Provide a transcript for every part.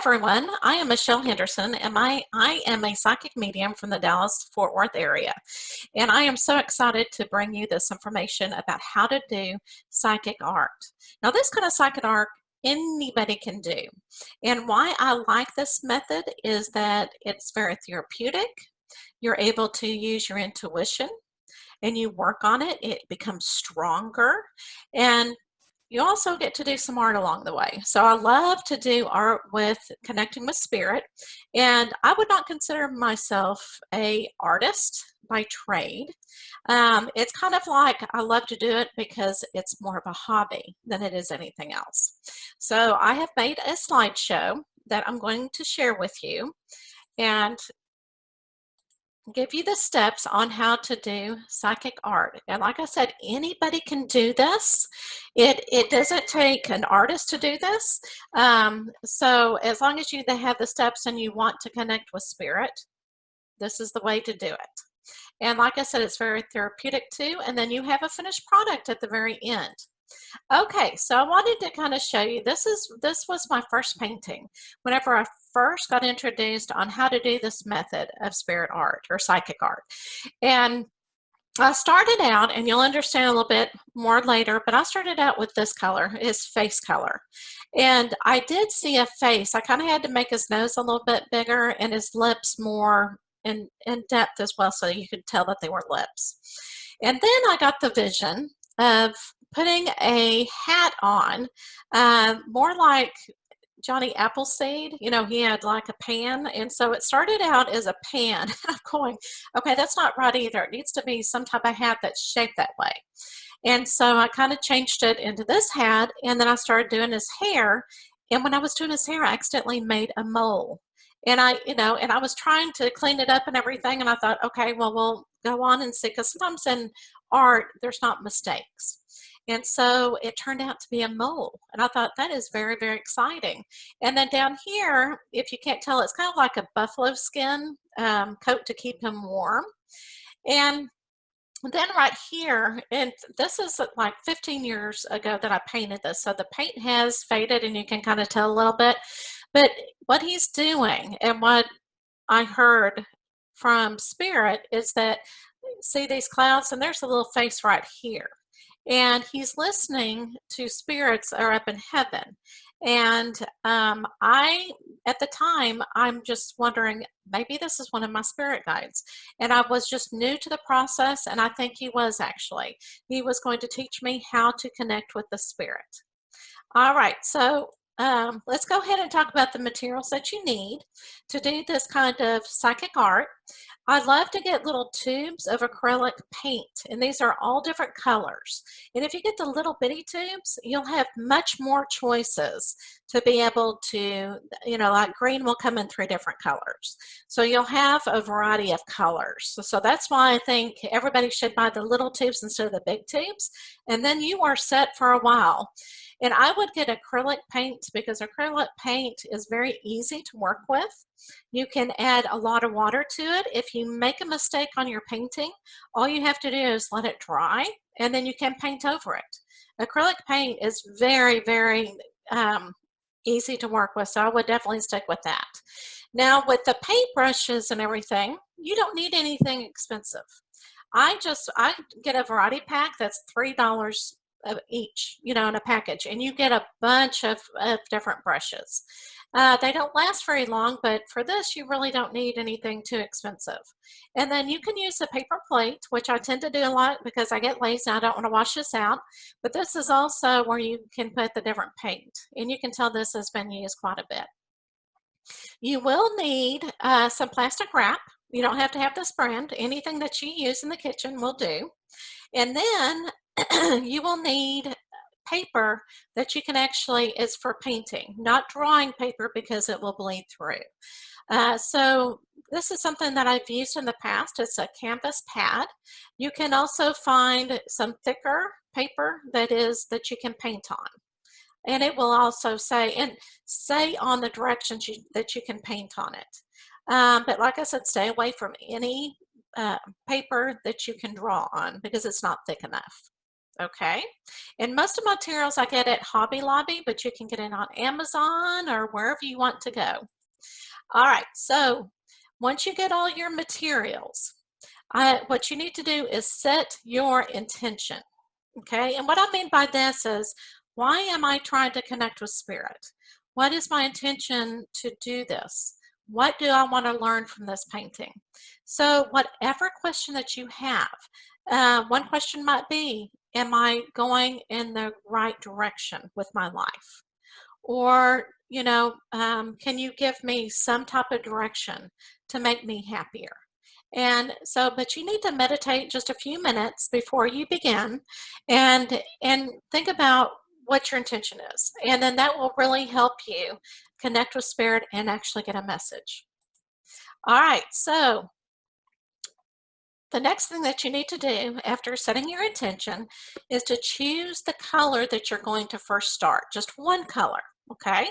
everyone. I am Michelle Henderson, and I am a psychic medium from the Dallas-Fort Worth area. And I am so excited to bring you this information about how to do psychic art. Now, this kind of psychic art anybody can do. And why I like this method is that it's very therapeutic. You're able to use your intuition and you work on it, it becomes stronger. And you also get to do some art along the way. So I love to do art with connecting with spirit, and I would not consider myself a artist by trade. It's kind of like I love to do it because it's more of a hobby than it is anything else. So I have made a slideshow that I'm going to share with you and give you the steps on how to do psychic art. And like I said, anybody can do this. It doesn't take an artist to do this. So as long as you have the steps and you want to connect with spirit, this is the way to do it. And like I said, it's very therapeutic too. And then you have a finished product at the very end. Okay, so I wanted to kind of show you, this was my first painting. Whenever I first got introduced on how to do this method of spirit art or psychic art. And I started out, and you'll understand a little bit more later, but I started out with this color, his face color. And I did see a face. I kind of had to make his nose a little bit bigger and his lips more in depth as well, so you could tell that they were lips. And then I got the vision of putting a hat on, more like Johnny Appleseed. You know, he had like a pan, and so it started out as a pan. I'm going, okay, that's not right either. It needs to be some type of hat that's shaped that way. And so I kind of changed it into this hat, and then I started doing his hair. And when I was doing his hair, I accidentally made a mole. And I was trying to clean it up and everything, and I thought, okay, well, we'll go on and see, because sometimes in art, there's not mistakes. And so it turned out to be a mole. And I thought, that is very, very exciting. And then down here, if you can't tell, it's kind of like a buffalo skin coat to keep him warm. And then right here, and this is like 15 years ago that I painted this. So the paint has faded and you can kind of tell a little bit. But what he's doing and what I heard from spirit is that, see these clouds, and there's a little face right here. And he's listening to spirits that are up in heaven. And at the time, I'm just wondering, maybe this is one of my spirit guides. And I was just new to the process, and I think he was actually. He was going to teach me how to connect with the spirit. All right, so let's go ahead and talk about the materials that you need to do this kind of psychic art. I love to get little tubes of acrylic paint, and these are all different colors. And if you get the little bitty tubes, you'll have much more choices to be able to, like green will come in 3 different colors. So you'll have a variety of colors. So that's why I think everybody should buy the little tubes instead of the big tubes, and then you are set for a while. And I would get acrylic paint because acrylic paint is very easy to work with. You can add a lot of water to it. If you make a mistake on your painting, all you have to do is let it dry, and then you can paint over it. Acrylic paint is very, very easy to work with, so I would definitely stick with that. Now, with the paint brushes and everything, you don't need anything expensive. I get a variety pack that's $3 of each, in a package, and you get a bunch of different brushes. They don't last very long, but for this, you really don't need anything too expensive. And then you can use a paper plate, which I tend to do a lot because I get lazy and I don't want to wash this out. But this is also where you can put the different paint, and you can tell this has been used quite a bit. You will need some plastic wrap. You don't have to have this brand. Anything that you use in the kitchen will do. And then you will need paper that you can actually, is for painting, not drawing paper because it will bleed through. So this is something that I've used in the past. It's a canvas pad. You can also find some thicker paper that you can paint on. And it will also say on the directions that you can paint on it. But like I said, stay away from any paper that you can draw on because it's not thick enough. Okay. And most of my materials I get at Hobby Lobby, but you can get it on Amazon or wherever you want to go. All right, so once you get all your materials, what you need to do is set your intention. Okay, and what I mean by this is, why am I trying to connect with spirit? What is my intention to do this? What do I want to learn from this painting? So, whatever question that you have, one question might be, am I going in the right direction with my life? Or, can you give me some type of direction to make me happier? And so, but you need to meditate just a few minutes before you begin and think about what your intention is. And then that will really help you connect with spirit and actually get a message. All right, so the next thing that you need to do after setting your intention is to choose the color that you're going to first start, just one color, okay?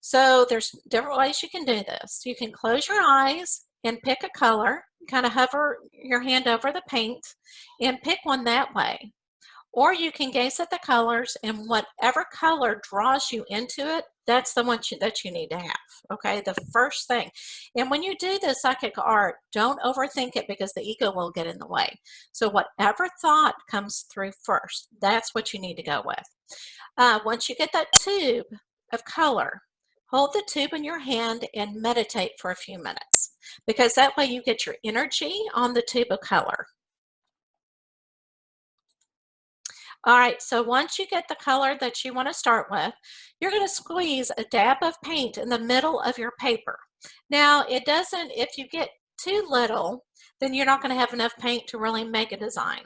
So there's different ways you can do this. You can close your eyes and pick a color, kind of hover your hand over the paint and pick one that way. Or you can gaze at the colors, and whatever color draws you into it, that's the one that you need to have, okay? The first thing. And when you do this psychic art, don't overthink it because the ego will get in the way. So whatever thought comes through first, that's what you need to go with. Once you get that tube of color, hold the tube in your hand and meditate for a few minutes, because that way you get your energy on the tube of color. All right, so once you get the color that you want to start with, you're going to squeeze a dab of paint in the middle of your paper. Now, it doesn't, if you get too little, then you're not going to have enough paint to really make a design.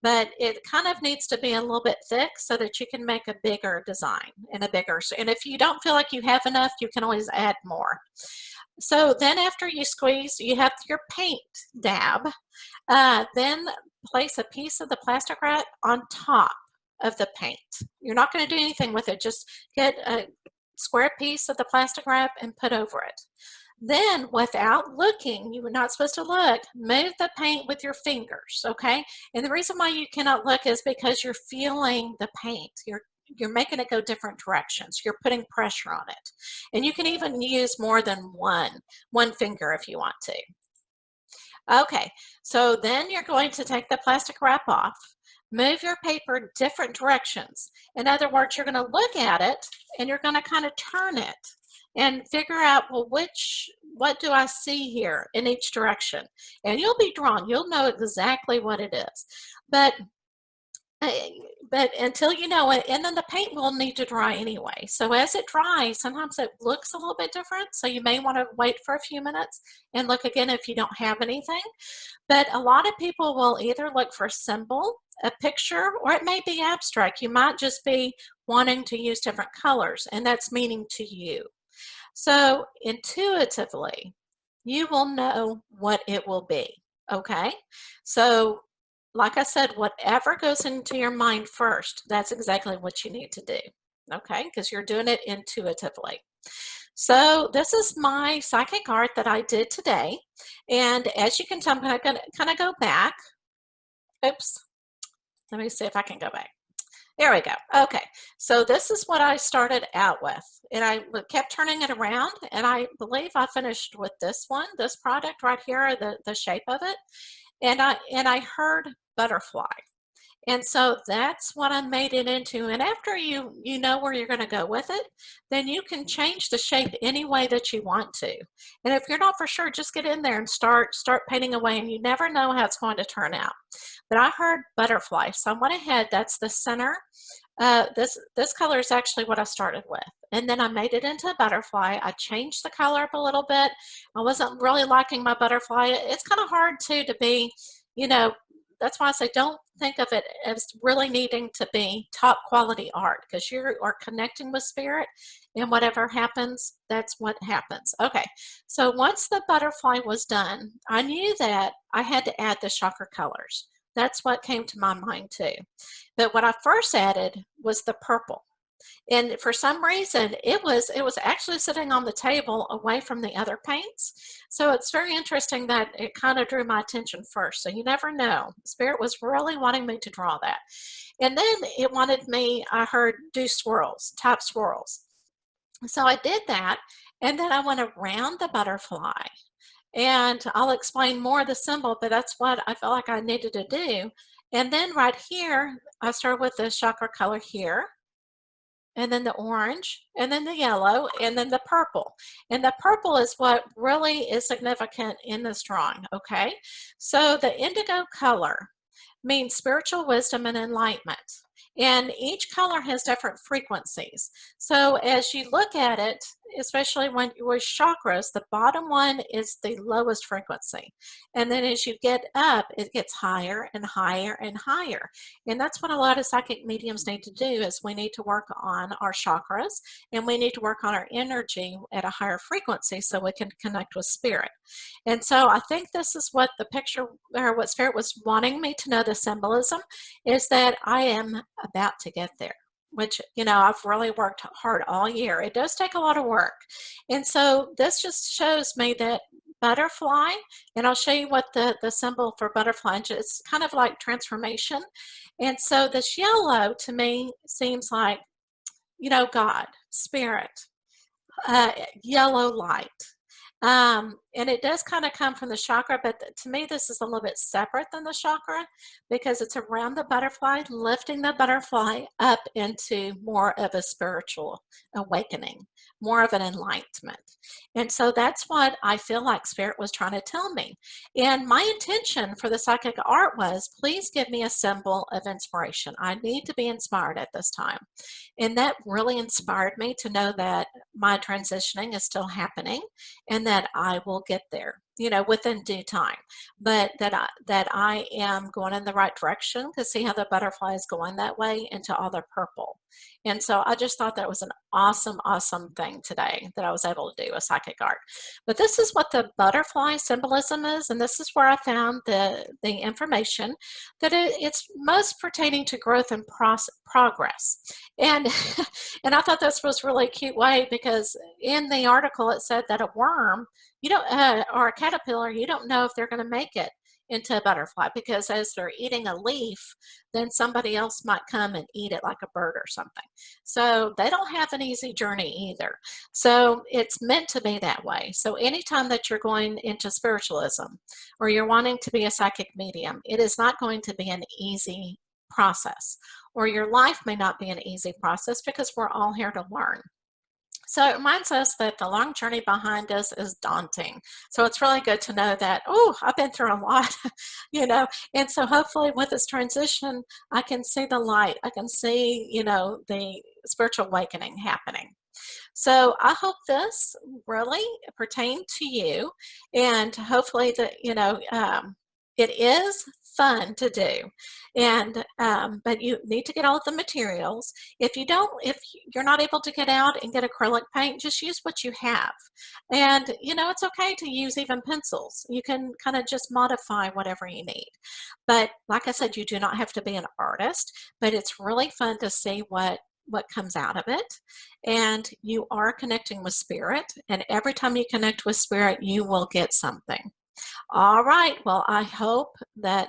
But it kind of needs to be a little bit thick so that you can make a bigger design and and if you don't feel like you have enough, you can always add more. So then after you squeeze, you have your paint dab. Then place a piece of the plastic wrap on top of the paint. You're not going to do anything with it. Just get a square piece of the plastic wrap and put over it. Then, without looking, you were not supposed to look, move the paint with your fingers, okay? And the reason why you cannot look is because you're feeling the paint. You're making it go different directions. You're putting pressure on it. And you can even use more than one finger if you want to. Okay, so then you're going to take the plastic wrap off, move your paper different directions. In other words, you're going to look at it and you're going to kind of turn it and figure out, well, what do I see here in each direction? And you'll be drawn. You'll know exactly what it is. But until you know it, and then the paint will need to dry anyway. So as it dries, sometimes it looks a little bit different. So you may want to wait for a few minutes and look again if you don't have anything. But a lot of people will either look for a symbol, a picture, or it may be abstract. You might just be wanting to use different colors, and that's meaning to you. So intuitively, you will know what it will be, okay? So like I said, whatever goes into your mind first, that's exactly what you need to do, okay? Because you're doing it intuitively. So this is my psychic art that I did today. And as you can tell, I'm going to kind of go back. Oops. Let me see if I can go back. There we go. Okay, so this is what I started out with, and I kept turning it around, and I believe I finished with this one, this product right here, the shape of it, and I heard butterfly, and so that's what I made it into. And after you know where you're going to go with it, then you can change the shape any way that you want to. And if you're not for sure, just get in there and start painting away, and you never know how it's going to turn out. But I heard butterfly, so I went ahead. That's the center. This color is actually what I started with, and then I made it into a butterfly. I changed the color up a little bit. I wasn't really liking my butterfly. It's kind of hard too to be, that's why I say don't think of it as really needing to be top quality art, because you are connecting with spirit, and whatever happens, that's what happens. Okay, so once the butterfly was done, I knew that I had to add the chakra colors. That's what came to my mind too. But what I first added was the purple. And for some reason, it was actually sitting on the table away from the other paints. So it's very interesting that it kind of drew my attention first. So you never know. Spirit was really wanting me to draw that. And then it wanted me, I heard, do swirls, top swirls. So I did that, and then I went around the butterfly. And I'll explain more of the symbol, but that's what I felt like I needed to do. And then right here, I started with the chakra color here, and then the orange, and then the yellow, and then the purple. And the purple is what really is significant in this drawing, okay? So the indigo color means spiritual wisdom and enlightenment. And each color has different frequencies. So as you look at it, especially when with chakras, the bottom one is the lowest frequency. And then as you get up, it gets higher and higher and higher. And that's what a lot of psychic mediums need to do is we need to work on our chakras and we need to work on our energy at a higher frequency so we can connect with spirit. And so I think this is what the picture or what spirit was wanting me to know, the symbolism is that I am about to get there, which, I've really worked hard all year. It does take a lot of work. And so this just shows me that butterfly, and I'll show you what the symbol for butterfly, it's kind of like transformation. And so this yellow to me seems like, God, spirit, yellow light. And it does kind of come from the chakra, but to me, this is a little bit separate than the chakra because it's around the butterfly, lifting the butterfly up into more of a spiritual awakening, more of an enlightenment. And so that's what I feel like Spirit was trying to tell me. And my intention for the psychic art was, please give me a symbol of inspiration. I need to be inspired at this time. And that really inspired me to know that my transitioning is still happening and that I will get there, within due time, but that I am going in the right direction because see how the butterfly is going that way into all the purple. And so I just thought that was an awesome, awesome thing today that I was able to do a psychic art. But this is what the butterfly symbolism is, and this is where I found the information that it's most pertaining to growth and progress. And and I thought this was really cute way because in the article it said that a worm, or a caterpillar, you don't know if they're going to make it into a butterfly because as they're eating a leaf, then somebody else might come and eat it like a bird or something. So they don't have an easy journey either. So it's meant to be that way. So anytime that you're going into spiritualism or you're wanting to be a psychic medium, it is not going to be an easy process, or your life may not be an easy process because we're all here to learn. So it reminds us that the long journey behind us is daunting. So it's really good to know that, oh, I've been through a lot, and so hopefully with this transition, I can see the light. I can see, the spiritual awakening happening. So I hope this really pertained to you, and hopefully that, it is fun to do, and but you need to get all of the materials. If you're not able to get out and get acrylic paint, just use what you have. And it's okay to use even pencils. You can kind of just modify whatever you need. But like I said, you do not have to be an artist, but it's really fun to see what comes out of it. And you are connecting with spirit, and every time you connect with spirit, you will get something. All right. Well, I hope that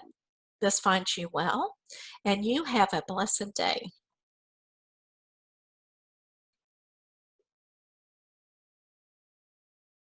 this finds you well and you have a blessed day.